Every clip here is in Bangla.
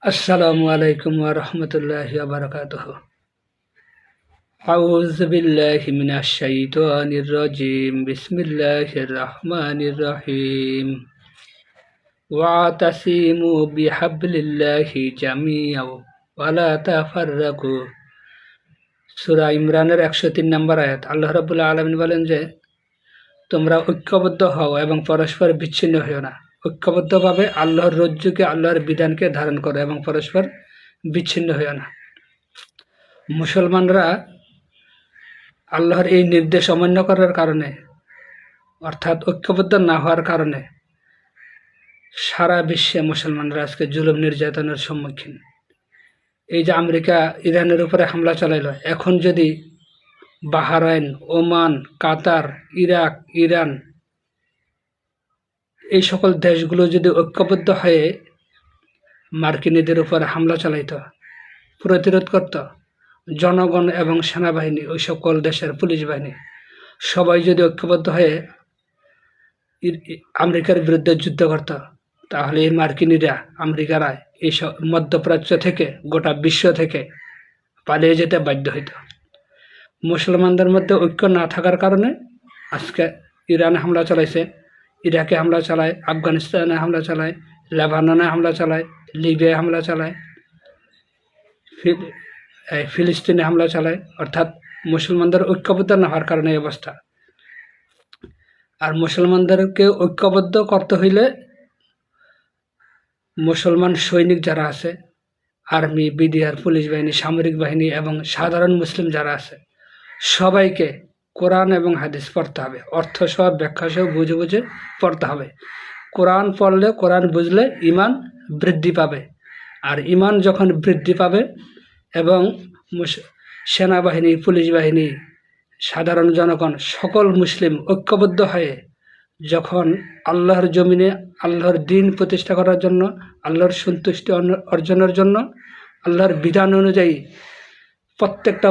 আসসালামু আলাইকুম ওয়া রাহমাতুল্লাহি ওয়া বারাকাতুহু। আউযু বিল্লাহি মিনাশ শাইতানির রাজিম। বিসমিল্লাহির রাহমানির রহিম। ওয়াতাসিমু বিহাবলিল্লাহি জামিআ ওয়া লা তাফাররাকু। সূরা ইমরানের 103 নম্বর আয়াত। আল্লাহ রাব্বুল আলামিন বলেন যে, তোমরা ঐক্যবদ্ধ হও এবং পরস্পর বিচ্ছিন্ন হইও না। ঐক্যবদ্ধভাবে আল্লাহর রজ্জুকে, আল্লাহর বিধানকে ধারণ করো এবং পরস্পর বিচ্ছিন্ন হইও না। মুসলমানরা আল্লাহর এই নির্দেশ অমান্য করার কারণে, অর্থাৎ ঐক্যবদ্ধ না হওয়ার কারণে সারা বিশ্বে মুসলমানরা আজকে জুলুম নির্যাতনের সম্মুখীন। এই যে আমেরিকা ইরানের উপরে হামলা চালাইল, এখন যদি বাহরাইন, ওমান, কাতার, ইরাক, ইরান এই সকল দেশগুলো যদি ঐক্যবদ্ধ হয়ে মার্কিনীদের উপরে হামলা চালাইত, প্রতিরোধ করত, জনগণ এবং সেনাবাহিনী, ওই সকল দেশের পুলিশ বাহিনী সবাই যদি ঐক্যবদ্ধ হয়ে আমেরিকার বিরুদ্ধে যুদ্ধ করত, তাহলে এই মার্কিনীরা, আমেরিকারা এই মধ্যপ্রাচ্য থেকে, গোটা বিশ্ব থেকে পালিয়ে যেতে বাধ্য হইত। মুসলমানদের মধ্যে ঐক্য না থাকার কারণে আজকে ইরানে হামলা চালাইছে, ইরাকে হামলা চালায়, আফগানিস্তানে হামলা চালায়, লেবাননে হামলা চালায়, লিবিয়ায় হামলা চালায়, ফিলিস্তিনে হামলা চালায়। অর্থাৎ মুসলমানদের ঐক্যবদ্ধ না হওয়ার কারণে এই অবস্থা। আর মুসলমানদেরকে ঐক্যবদ্ধ করতে হইলে মুসলমান সৈনিক যারা আছে, আর্মি, বিডিআর, পুলিশ বাহিনী, সামরিক বাহিনী এবং সাধারণ মুসলিম যারা আছে, সবাইকে কোরআন এবং হাদিস পড়তে হবে। অর্থ সহ, ব্যাখ্যা সহ বুঝে বুঝে পড়তে হবে। কোরআন পড়লে, কোরআন বুঝলে ইমান বৃদ্ধি পাবে। আর ইমান যখন বৃদ্ধি পাবে এবং সেনাবাহিনী, পুলিশ বাহিনী, সাধারণ জনগণ, সকল মুসলিম ঐক্যবদ্ধ হয়ে যখন আল্লাহর জমিনে আল্লাহর দ্বীন প্রতিষ্ঠা করার জন্য, আল্লাহর সন্তুষ্টি অর্জনের জন্য, আল্লাহর বিধান অনুযায়ী প্রত্যেকটা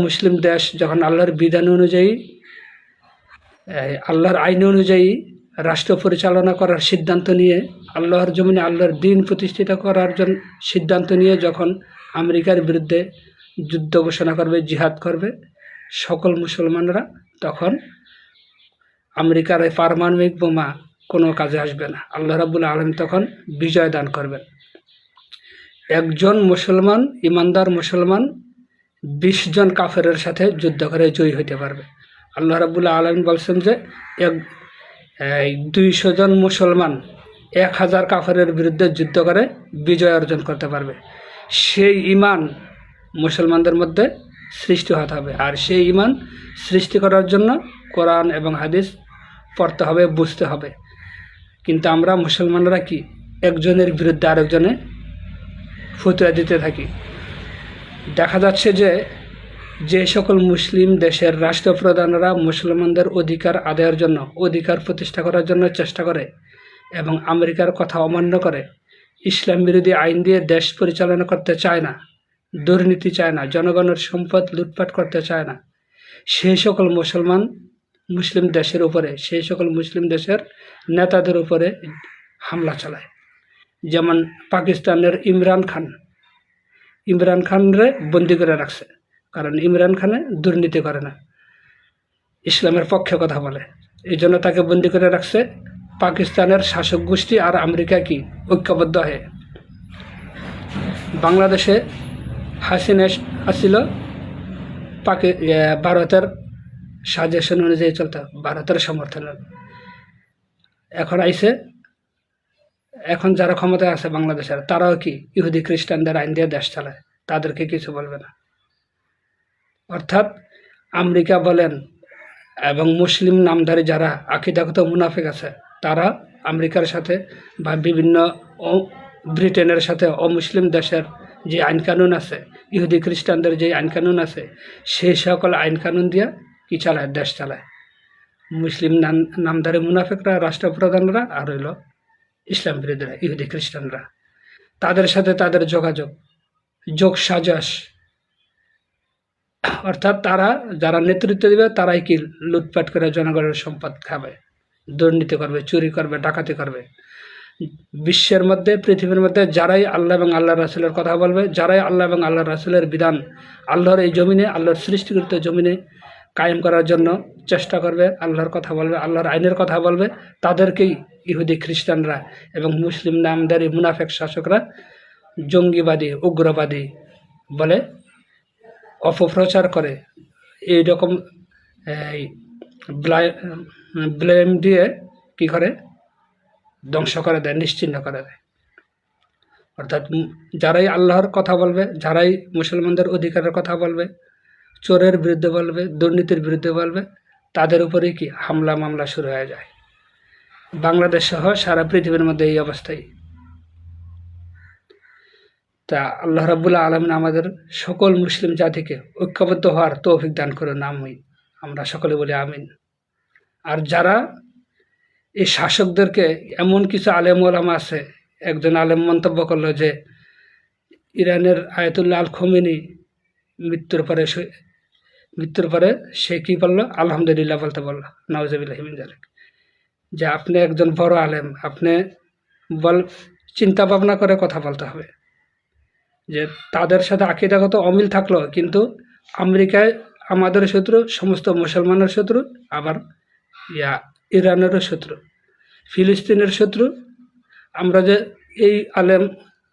মুসলিম দেশ যখন আল্লাহর বিধান অনুযায়ী, আল্লাহর আইন অনুযায়ী রাষ্ট্র পরিচালনা করার সিদ্ধান্ত নিয়ে, আল্লাহর জমিনে আল্লাহর দ্বীন প্রতিষ্ঠিত করার জন্য সিদ্ধান্ত নিয়ে যখন আমেরিকার বিরুদ্ধে যুদ্ধ ঘোষণা করবে, জিহাদ করবে সকল মুসলমানরা, তখন আমেরিকার এই পারমাণবিক বোমা কোনো কাজে আসবে না। আল্লাহ রাব্বুল আলামিন তখন বিজয় দান করবেন। একজন মুসলমান, ইমানদার মুসলমান 20 জন কাফেরের সাথে যুদ্ধ করে জয়ী হতে পারবে। আল্লাহ রাব্বুল আলামিন বলছেন যে 200 জন মুসলমান 1000 কাফেরের বিরুদ্ধে যুদ্ধ করে বিজয় অর্জন করতে পারবে। সেই ইমান মুসলমানদের মধ্যে সৃষ্টি হতে হবে। আর সেই ইমান সৃষ্টি করার জন্য কোরআন এবং হাদিস পড়তে হবে, বুঝতে হবে। কিন্তু আমরা মুসলমানরা কি একজনের বিরুদ্ধে আরেকজনে ফতোয়া দিতে থাকি। দেখা যাচ্ছে যে সকল মুসলিম দেশের রাষ্ট্রপ্রধানরা মুসলমানদের অধিকার আদায়ের জন্য, অধিকার প্রতিষ্ঠা করার জন্য চেষ্টা করে এবং আমেরিকার কথা অমান্য করে, ইসলাম বিরোধী আইন দিয়ে দেশ পরিচালনা করতে চায় না, দুর্নীতি চায় না, জনগণের সম্পদ লুটপাট করতে চায় না, সেই সকল মুসলিম দেশের উপরে, সেই সকল মুসলিম দেশের নেতাদের উপরে হামলা চালায়। যেমন পাকিস্তানের ইমরান খানরে বন্দি করে রাখছে, কারণ ইমরান খানে দুর্নীতি করে না, ইসলামের পক্ষে কথা বলে, এই জন্য তাকে বন্দি করে রাখছে। পাকিস্তানের শাসক গোষ্ঠী আর আমেরিকা কি ঐক্যবদ্ধ হয়ে। বাংলাদেশে হাসিনা আসছিল ভারতের সাজেশন অনুযায়ী চলতে, ভারতের সমর্থনে। এখন যারা ক্ষমতায় আছে বাংলাদেশের, তারাও কি ইহুদি খ্রিস্টানদের আইন দিয়ে দেশ চালায়, তাদেরকে কিছু বলবে না। অর্থাৎ আমেরিকা বলেন এবং মুসলিম নামধারী যারা আকীদাগত মুনাফিক আছে, তারা আমেরিকার সাথে বা বিভিন্ন ব্রিটেনের সাথে অমুসলিম দেশের যে আইনকানুন আছে, ইহুদি খ্রিস্টানদের যে আইনকানুন আছে, সেই সকল আইনকানুন দিয়ে কি চালায়, দেশ চালায়। মুসলিম নামধারী মুনাফিকরা, রাষ্ট্রপ্রধানরা, আর হইল ইসলাম বিরোধীরা, ইহুদি খ্রিস্টানরা, তাদের সাথে তাদের যোগ সাজস। অর্থাৎ তারা যারা নেতৃত্ব দেবে, তারাই কি লুটপাট করে জনগণের সম্পদ খাবে, দুর্নীতি করবে, চুরি করবে, ডাকাতি করবে। বিশ্বের মধ্যে, পৃথিবীর মধ্যে যারাই আল্লাহ এবং আল্লাহ রাসূলের কথা বলবে, যারাই আল্লাহ এবং আল্লাহ রাসূলের বিধান আল্লাহর এই জমিনে, আল্লাহর সৃষ্টিকৃত জমিনে কায়েম করার জন্য চেষ্টা করবে, আল্লাহর কথা বলবে, আল্লাহর আইনের কথা বলবে, তাদেরকেই ইহুদি খ্রিস্টানরা এবং মুসলিম নামধারী মুনাফেক শাসকরা জঙ্গিবাদী, উগ্রবাদী বলে অপপ্রচার করে। এইরকম ব্লেম দিয়ে কী করে ধ্বংস করে দেয়, নিশ্চিহ্ন করে দেয়। অর্থাৎ যারাই আল্লাহর কথা বলবে, যারাই মুসলমানদের অধিকারের কথা বলবে, চোরের বিরুদ্ধে বলবে, দুর্নীতির বিরুদ্ধে বলবে, তাদের উপরেই কি হামলা মামলা শুরু হয়ে যায়। বাংলাদেশ সহ সারা পৃথিবীর মধ্যে এই অবস্থায়। তা আল্লাহ রাব্বুল আলামিন আমাদের সকল মুসলিম জাতিকে ঐক্যবদ্ধ হওয়ার তৌফিক দান করুন, আমিন। আমরা সকলে বলি আমিন। আর যারা এই শাসকদেরকে, এমন কিছু আলেম ওলামা আছে, একজন আলেম মন্তব্য করলো যে ইরানের আয়াতুল্লাহ আল খোমেনি মৃত্যুর পরে সে কী বললো, আলহামদুলিল্লাহ বলতে বললো, নাউজুবিল্লাহি মিন যালিক। যে আপনি একজন বড় আলেম, আপনি চিন্তা ভাবনা করে কথা বলতে হবে। যে তাদের সাথে আকীদাগত অমিল থাকলো, কিন্তু আমেরিকায় আমাদের শত্রু, সমস্ত মুসলমানের শত্রু, আবার ইরানেরও শত্রু, ফিলিস্তিনের শত্রু। আমরা যে এই আলেম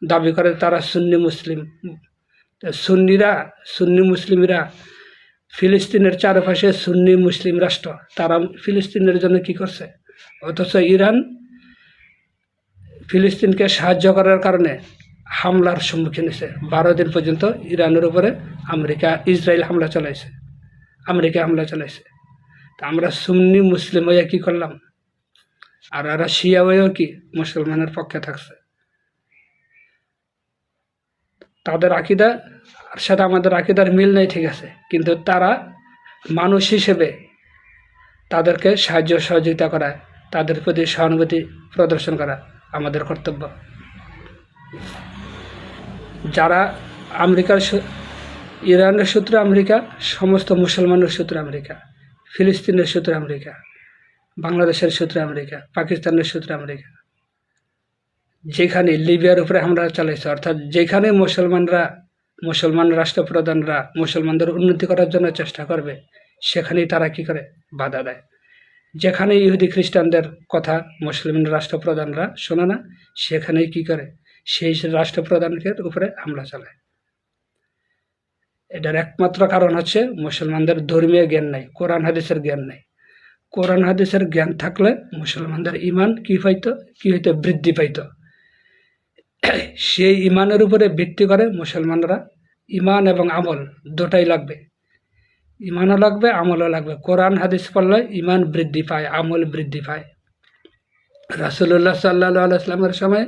দাবি করে তারা সুন্নি মুসলিম, সুন্নি মুসলিমরা ফিলিস্তিনের চারপাশে সুন্নি মুসলিম রাষ্ট্র, তারা ফিলিস্তিনের জন্য কি করছে? অথচ ইরান ফিলিস্তিনকে সাহায্য করার কারণে হামলার সম্মুখীন হয়েছে। 12 দিন পর্যন্ত ইরানের উপরে ইসরায়েল হামলা চালাইছে, আমেরিকা হামলা চালাইছে। তা আমরা সুন্নি মুসলিম হয়ে কী করলাম? আর এরা শিয়া হয়েও কি মুসলমানের পক্ষে থাকছে। তাদের আকীদার সাথে আমাদের আকীদার মিল নেই, ঠিক আছে, কিন্তু তারা মানুষ হিসেবে তাদেরকে সাহায্য সহযোগিতা করা, তাদের প্রতি সহানুভূতি প্রদর্শন করা আমাদের কর্তব্য। যারা ইরানের শত্রু আমেরিকা, সমস্ত মুসলমানের শত্রু আমেরিকা, ফিলিস্তিনের শত্রু আমেরিকা, বাংলাদেশের শত্রু আমেরিকা, পাকিস্তানের শত্রু আমেরিকা। যেখানে লিবিয়ার উপরে হামলা চালাইছে, অর্থাৎ যেখানে মুসলমান রাষ্ট্রপ্রধানরা মুসলমানদের উন্নতি করার জন্য চেষ্টা করবে, সেখানেই তারা কি করে? বাধা দেয়। যেখানে ইহুদি খ্রিস্টানদের কথা মুসলিম রাষ্ট্রপ্রধানরা শোনে না, সেখানেই কি করে? সেই রাষ্ট্রপ্রধানকে উপরে হামলা চালায়। এটার একমাত্র কারণ হচ্ছে মুসলমানদের ধর্মীয় জ্ঞান নাই, কোরআন হাদিসের জ্ঞান নাই। কোরআন হাদিসের জ্ঞান থাকলে মুসলমানদের ইমান কি হইতো? বৃদ্ধি পাইত। সেই ইমানের উপরে ভিত্তি করে মুসলমানরা ইমান এবং আমল দুটাই লাগবে, ইমানও লাগবে, আমলও লাগবে। কোরআন হাদিস পড়লে ইমান বৃদ্ধি পায়, আমল বৃদ্ধি পায়। রাসূলুল্লাহ সাল্লাল্লাহু আলাইহি ওয়াসাল্লামের সময়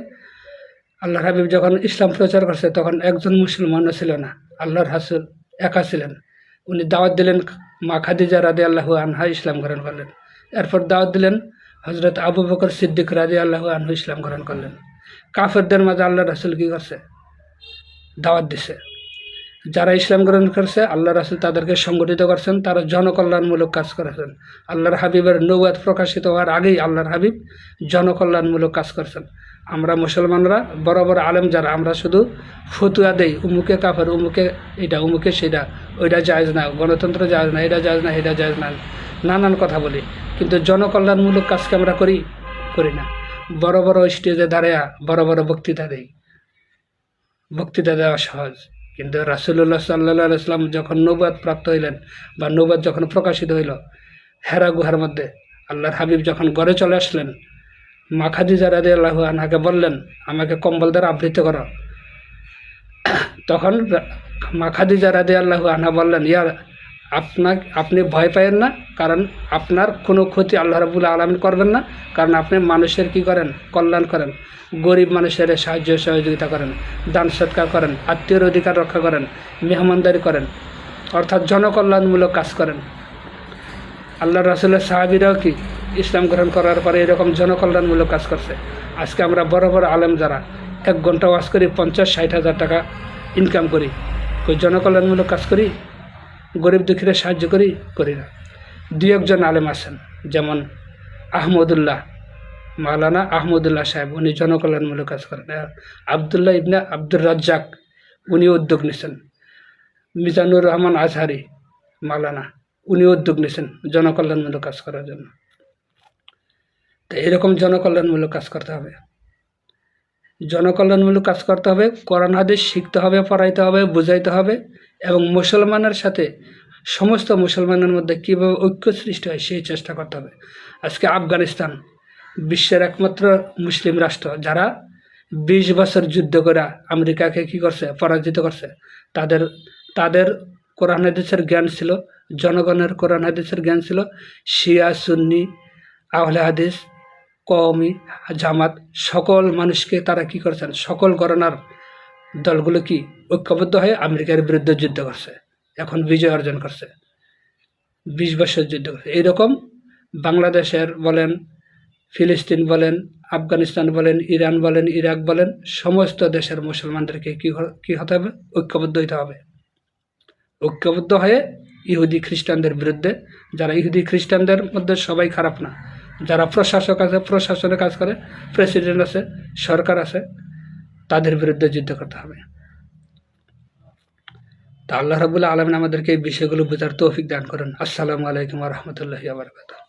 আল্লাহর হাবিব যখন ইসলাম প্রচার করছে, তখন একজন মুসলমানও ছিল না, আল্লাহর রাসূল একা ছিলেন। উনি দাওয়াত দিলেন, মা খাদিজা রাদিয়াল্লাহু আনহা ইসলাম গ্রহণ করলেন। এরপর দাওয়াত দিলেন হযরত আবু বকর সিদ্দিক রাদিয়াল্লাহু আনহু ইসলাম গ্রহণ করলেন। কাফেরদের মাঝে আল্লাহ রাসূল কী করছে? দাওয়াত দিছে। যারা ইসলাম গ্রহণ করছে, আল্লাহ রাসূল তাদেরকে সংগঠিত করছেন, তারা জনকল্যাণমূলক কাজ করেছেন। আল্লাহর হাবিবের নবুয়ত প্রকাশিত হওয়ার আগেই আল্লাহর হাবিব জনকল্যাণমূলক কাজ করছেন। আমরা মুসলমানরা বড় বড় আলেম যারা, আমরা শুধু ফতুয়া দেই, উমুকে কাফের, উমুকে এটা, উমুকে সেটা, ওইটা জায়েজ না, গণতন্ত্র জায়েজ না, এটা জায়েজ না, এটা জায়েজ না, নানান কথা বলি। কিন্তু জনকল্যাণমূলক কাজকে আমরা করি না। বড় বড় স্টেজে দাঁড়ায়া বড় বড় বক্তৃতা দেই, বক্তৃতা দেওয়া সহজ। কিন্তু রাসূলুল্লাহ সাল্লাল্লাহু আলাইহি ওয়াসাল্লাম যখন নবুয়ত প্রাপ্ত হইলেন, বা নবুয়ত যখন প্রকাশিত হইল, হেরা গুহার মধ্যে আল্লাহর হাবিব যখন ঘরে চলে আসলেন, মা খাদিজা রাদিয়াল্লাহু আনহাকে বললেন, আমাকে কম্বল দ্বারা আবৃত করো। তখন মা খাদিজা রাদিয়াল্লাহু আনহা বললেন, আপনি ভয় পায়েন না, কারণ আপনার কোনো ক্ষতি আল্লাহ রাব্বুল আলামিন করবেন না, কারণ আপনি মানুষের কি করেন? কল্যাণ করেন, গরিব মানুষের সাহায্য সহযোগিতা করেন, দান সৎকার করেন, আত্মীয়র অধিকার রক্ষা করেন, মেহমানদারি করেন, অর্থাৎ জনকল্যাণমূলক কাজ করেন। আল্লাহ রাসূলের সাহাবীরাও কি ইসলাম গ্রহণ করার পরে এরকম জনকল্যাণমূলক কাজ করছে। আজকে আমরা বড় বড় আলেম যারা 1 ঘন্টা ওয়াজ করি, 50-60 হাজার টাকা ইনকাম করি, জনকল্যাণমূলক কাজ করি? গরিব দুঃখীরা সাহায্য করি না। 2-1 জন আলেম আছেন, যেমন আহমদুল্লাহ মাওলানা আহমদুল্লাহ সাহেব, উনি জনকল্যাণমূলক কাজ করেন। আবদুল্লাহ ইবনে আব্দুর রাজ্জাক, উনি উদ্যোগ নিয়েছেন। মিজানুর রহমান আজহারি মাওলানা, উনি উদ্যোগ নিয়েছেন জনকল্যাণমূলক কাজ করার জন্য। তো এরকম জনকল্যাণমূলক কাজ করতে হবে, জনকল্যাণমূলক কাজ করতে হবে, কোরআন হাদিস শিখতে হবে, পড়াইতে হবে, বুঝাইতে হবে, এবং মুসলমানের সাথে সমস্ত মুসলমানের মধ্যে কীভাবে ঐক্য সৃষ্টি হয় সেই চেষ্টা করতে হবে। আজকে আফগানিস্তান বিশ্বের একমাত্র মুসলিম রাষ্ট্র, যারা 20 বছর যুদ্ধ করে আমেরিকাকে কী করছে, পরাজিত করছে। তাদের তাদের কোরআন হাদিসের জ্ঞান ছিল, জনগণের কোরআন হাদিসের জ্ঞান ছিল। শিয়া, সুন্নি, আহলে হাদিস, কওমি, জামাত, সকল মানুষকে তারা কি করেছেন, সকল ঘরানার দলগুলো কি ঐক্যবদ্ধ হয়ে আমেরিকার বিরুদ্ধে যুদ্ধ করছে, এখন বিজয় অর্জন করছে, 20 বছর যুদ্ধ করছে। এইরকম বাংলাদেশের বলেন, ফিলিস্তিন বলেন, আফগানিস্তান বলেন, ইরান বলেন, ইরাক বলেন, সমস্ত দেশের মুসলমানদেরকে কি হতে হবে, ঐক্যবদ্ধ হতে হবে। ঐক্যবদ্ধ হয়ে ইহুদি খ্রিস্টানদের বিরুদ্ধে, যারা ইহুদি খ্রিস্টানদের মধ্যে সবাই খারাপ না, যারা প্রশাসক আছে, প্রশাসনে কাজ করে, প্রেসিডেন্ট আছে, সরকার আছে, তাদের বিরুদ্ধে যুদ্ধ করতে হবে। তা আল্লাহ রাব্বুল আলামিন আমাদেরকে এই বিষয়গুলো বোঝার তৌফিক দান করেন। আসসালামু আলাইকুম ওয়া রাহমাতুল্লাহি ওয়া বারাকাতুহু।